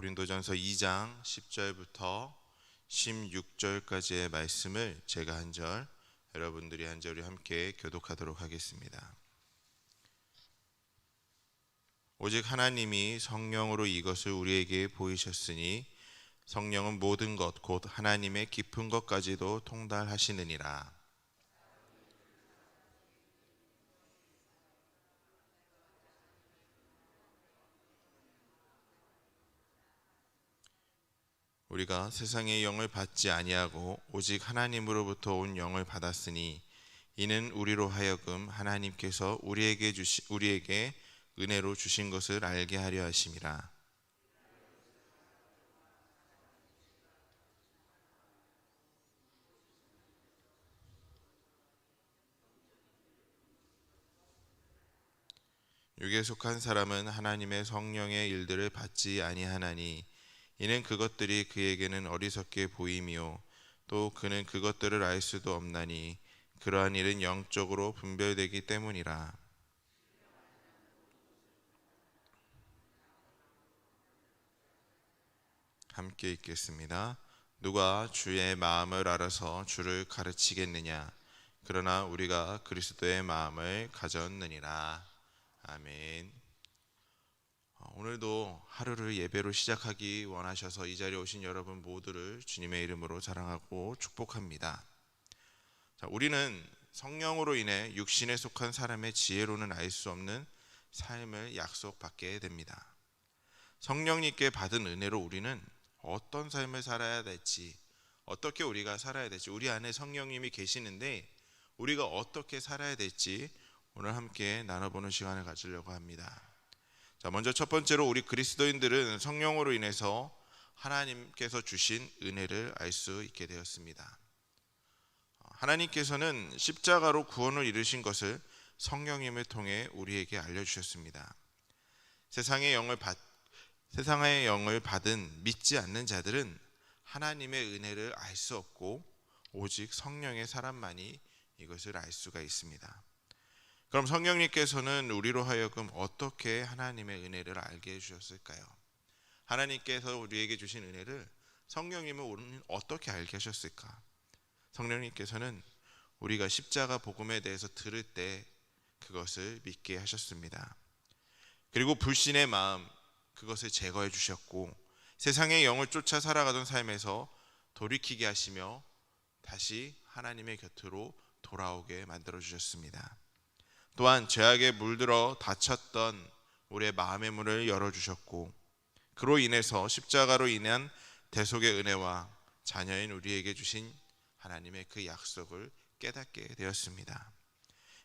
고린도전서 2장 10절부터 16절까지의 말씀을 제가 한 절, 여러분들이 한 절을 함께 교독하도록 하겠습니다. 오직 하나님이 성령으로 이것을 우리에게 보이셨으니 성령은 모든 것 곧 하나님의 깊은 것까지도 통달하시느니라. 우리가 세상의 영을 받지 아니하고 오직 하나님으로부터 온 영을 받았으니 이는 우리로 하여금 하나님께서 우리에게 은혜로 주신 것을 알게 하려 하심이라. 육에 속한 사람은 하나님의 성령의 일들을 받지 아니하나니 이는 그것들이 그에게는 어리석게 보임이요 또 그는 그것들을 알 수도 없나니 그러한 일은 영적으로 분별되기 때문이라. 함께 읽겠습니다. 누가 주의 마음을 알아서 주를 가르치겠느냐? 그러나 우리가 그리스도의 마음을 가졌느니라. 아멘. 오늘도 하루를 예배로 시작하기 원하셔서 이 자리에 오신 여러분 모두를 주님의 이름으로 사랑하고 축복합니다. 우리는 성령으로 인해 육신에 속한 사람의 지혜로는 알 수 없는 삶을 약속받게 됩니다. 성령님께 받은 은혜로 우리는 어떤 삶을 살아야 될지, 어떻게 우리가 살아야 될지, 우리 안에 성령님이 계시는데 우리가 어떻게 살아야 될지 오늘 함께 나눠보는 시간을 가지려고 합니다. 먼저 첫 번째로 우리 그리스도인들은 성령으로 인해서 하나님께서 주신 은혜를 알 수 있게 되었습니다. 하나님께서는 십자가로 구원을 이루신 것을 성령님을 통해 우리에게 알려주셨습니다. 세상의 영을 받은 믿지 않는 자들은 하나님의 은혜를 알 수 없고 오직 성령의 사람만이 이것을 알 수가 있습니다. 그럼 성령님께서는 우리로 하여금 어떻게 하나님의 은혜를 알게 해주셨을까요? 하나님께서 우리에게 주신 은혜를 성령님은 우리는 어떻게 알게 하셨을까? 성령님께서는 우리가 십자가 복음에 대해서 들을 때 그것을 믿게 하셨습니다. 그리고 불신의 마음, 그것을 제거해 주셨고 세상의 영을 쫓아 살아가던 삶에서 돌이키게 하시며 다시 하나님의 곁으로 돌아오게 만들어 주셨습니다. 또한 죄악에 물들어 닫혔던 우리의 마음의 문을 열어주셨고 그로 인해서 십자가로 인한 대속의 은혜와 자녀인 우리에게 주신 하나님의 그 약속을 깨닫게 되었습니다.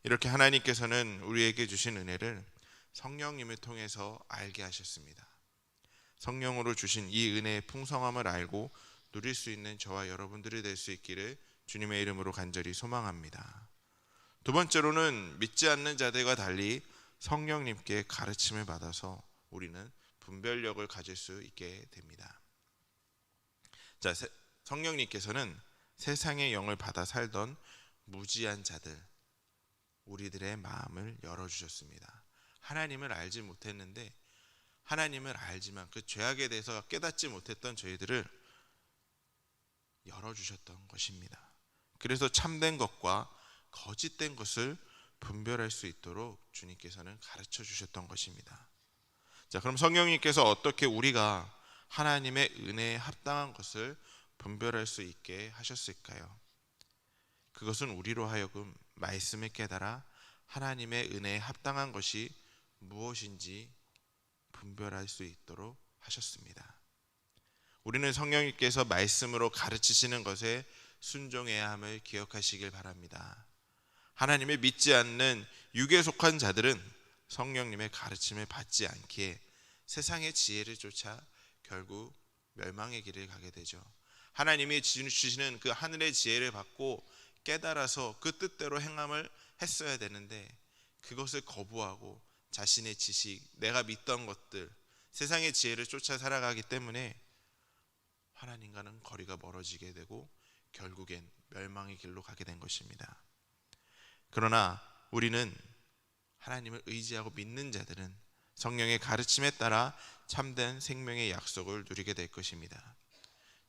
이렇게 하나님께서는 우리에게 주신 은혜를 성령님을 통해서 알게 하셨습니다. 성령으로 주신 이 은혜의 풍성함을 알고 누릴 수 있는 저와 여러분들이 될 수 있기를 주님의 이름으로 간절히 소망합니다. 두 번째로는 믿지 않는 자들과 달리 성령님께 가르침을 받아서 우리는 분별력을 가질 수 있게 됩니다. 성령님께서는 세상의 영을 받아 살던 무지한 자들, 우리들의 마음을 열어주셨습니다. 하나님을 알지 못했는데 하나님을 알지만 그 죄악에 대해서 깨닫지 못했던 저희들을 열어주셨던 것입니다. 그래서 참된 것과 거짓된 것을 분별할 수 있도록 주님께서는 가르쳐 주셨던 것입니다. 그럼 성령님께서 어떻게 우리가 하나님의 은혜에 합당한 것을 분별할 수 있게 하셨을까요? 그것은 우리로 하여금 말씀을 깨달아 하나님의 은혜에 합당한 것이 무엇인지 분별할 수 있도록 하셨습니다. 우리는 성령님께서 말씀으로 가르치시는 것에 순종해야 함을 기억하시길 바랍니다. 하나님을 믿지 않는 육에 속한 자들은 성령님의 가르침을 받지 않기에 세상의 지혜를 쫓아 결국 멸망의 길을 가게 되죠. 하나님이 주시는 그 하늘의 지혜를 받고 깨달아서 그 뜻대로 행함을 했어야 되는데 그것을 거부하고 자신의 지식, 내가 믿던 것들, 세상의 지혜를 쫓아 살아가기 때문에 하나님과는 거리가 멀어지게 되고 결국엔 멸망의 길로 가게 된 것입니다. 그러나 우리는 하나님을 의지하고 믿는 자들은 성령의 가르침에 따라 참된 생명의 약속을 누리게 될 것입니다.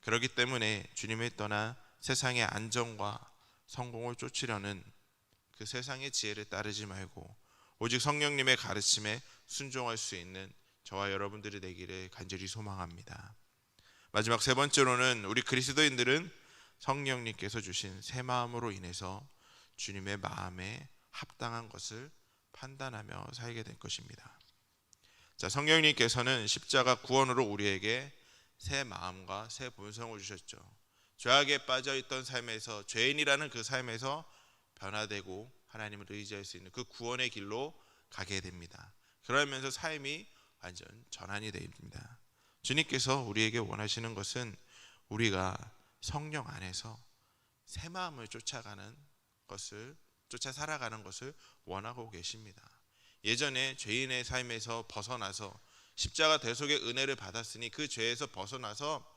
그렇기 때문에 주님을 떠나 세상의 안정과 성공을 쫓으려는 그 세상의 지혜를 따르지 말고 오직 성령님의 가르침에 순종할 수 있는 저와 여러분들이 되기를 간절히 소망합니다. 마지막 세 번째로는 우리 그리스도인들은 성령님께서 주신 새 마음으로 인해서 주님의 마음에 합당한 것을 판단하며 살게 될 것입니다. 자, 성령님께서는 십자가 구원으로 우리에게 새 마음과 새 본성을 주셨죠. 죄악에 빠져있던 삶에서, 죄인이라는 그 삶에서 변화되고 하나님을 의지할 수 있는 그 구원의 길로 가게 됩니다. 그러면서 삶이 완전 전환이 됩니다. 주님께서 우리에게 원하시는 것은 우리가 성령 안에서 새 마음을 쫓아 살아가는 것을 원하고 계십니다. 예전에 죄인의 삶에서 벗어나서 십자가 대속의 은혜를 받았으니 그 죄에서 벗어나서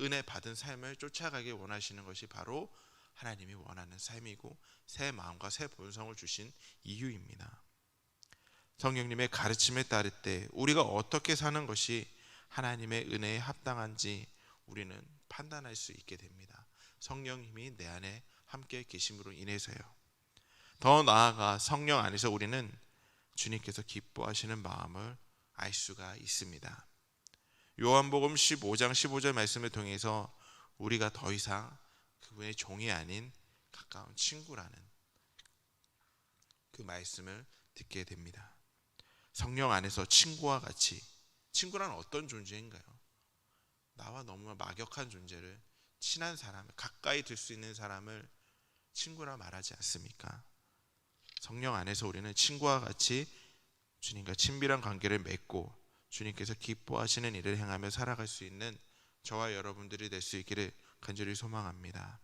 은혜 받은 삶을 쫓아가길 원하시는 것이 바로 하나님이 원하는 삶이고 새 마음과 새 본성을 주신 이유입니다. 성령님의 가르침에 따를 때 우리가 어떻게 사는 것이 하나님의 은혜에 합당한지 우리는 판단할 수 있게 됩니다. 성령님이 내 안에 함께 계심으로 인해서요. 더 나아가 성령 안에서 우리는 주님께서 기뻐하시는 마음을 알 수가 있습니다. 요한복음 15장 15절 말씀을 통해서 우리가 더 이상 그분의 종이 아닌 가까운 친구라는 그 말씀을 듣게 됩니다. 성령 안에서 친구와 같이, 친구란 어떤 존재인가요? 나와 너무 막역한 존재를, 친한 사람을, 가까이 들 수 있는 사람을 친구라 말하지 않습니까? 성령 안에서 우리는 친구와 같이 주님과 친밀한 관계를 맺고 주님께서 기뻐하시는 일을 행하며 살아갈 수 있는 저와 여러분들이 될 수 있기를 간절히 소망합니다.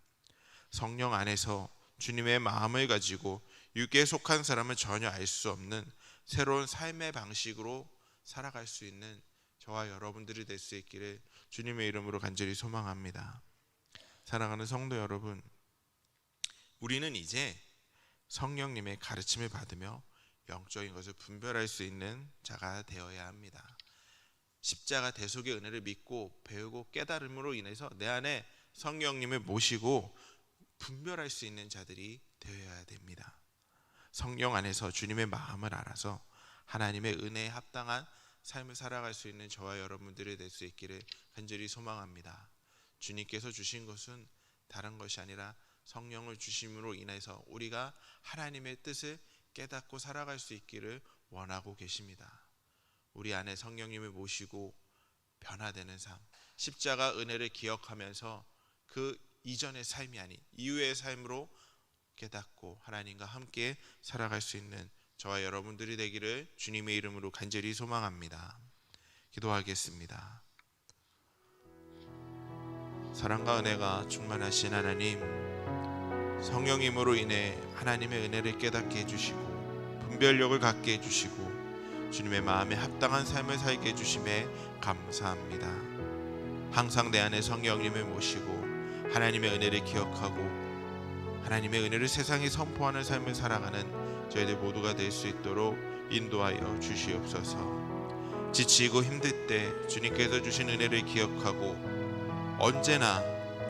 성령 안에서 주님의 마음을 가지고 육에 속한 사람은 전혀 알 수 없는 새로운 삶의 방식으로 살아갈 수 있는 저와 여러분들이 될 수 있기를 주님의 이름으로 간절히 소망합니다. 사랑하는 성도 여러분, 우리는 이제 성령님의 가르침을 받으며 영적인 것을 분별할 수 있는 자가 되어야 합니다. 십자가 대속의 은혜를 믿고 배우고 깨달음으로 인해서 내 안에 성령님을 모시고 분별할 수 있는 자들이 되어야 됩니다. 성령 안에서 주님의 마음을 알아서 하나님의 은혜에 합당한 삶을 살아갈 수 있는 저와 여러분들이 될 수 있기를 간절히 소망합니다. 주님께서 주신 것은 다른 것이 아니라 성령을 주심으로 인해서 우리가 하나님의 뜻을 깨닫고 살아갈 수 있기를 원하고 계십니다. 우리 안에 성령님을 모시고 변화되는 삶, 십자가 은혜를 기억하면서 그 이전의 삶이 아닌 이후의 삶으로 깨닫고 하나님과 함께 살아갈 수 있는 저와 여러분들이 되기를 주님의 이름으로 간절히 소망합니다. 기도하겠습니다. 사랑과 은혜가 충만하신 하나님, 성령님으로 인해 하나님의 은혜를 깨닫게 해주시고 분별력을 갖게 해주시고 주님의 마음에 합당한 삶을 살게 해주심에 감사합니다. 항상 내 안에 성령님을 모시고 하나님의 은혜를 기억하고 하나님의 은혜를 세상에 선포하는 삶을 살아가는 저희들 모두가 될 수 있도록 인도하여 주시옵소서. 지치고 힘들 때 주님께서 주신 은혜를 기억하고 언제나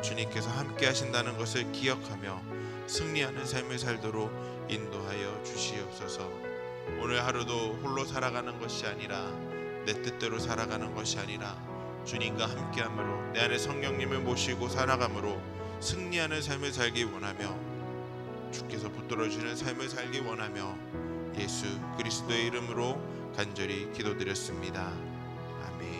주님께서 함께 하신다는 것을 기억하며 승리하는 삶을 살도록 인도하여 주시옵소서. 오늘 하루도 홀로 살아가는 것이 아니라 내 뜻대로 살아가는 것이 아니라 주님과 함께함으로 내 안에 성령님을 모시고 살아감으로 승리하는 삶을 살기 원하며 주께서 붙들어주는 삶을 살기 원하며 예수 그리스도의 이름으로 간절히 기도드렸습니다. 아멘.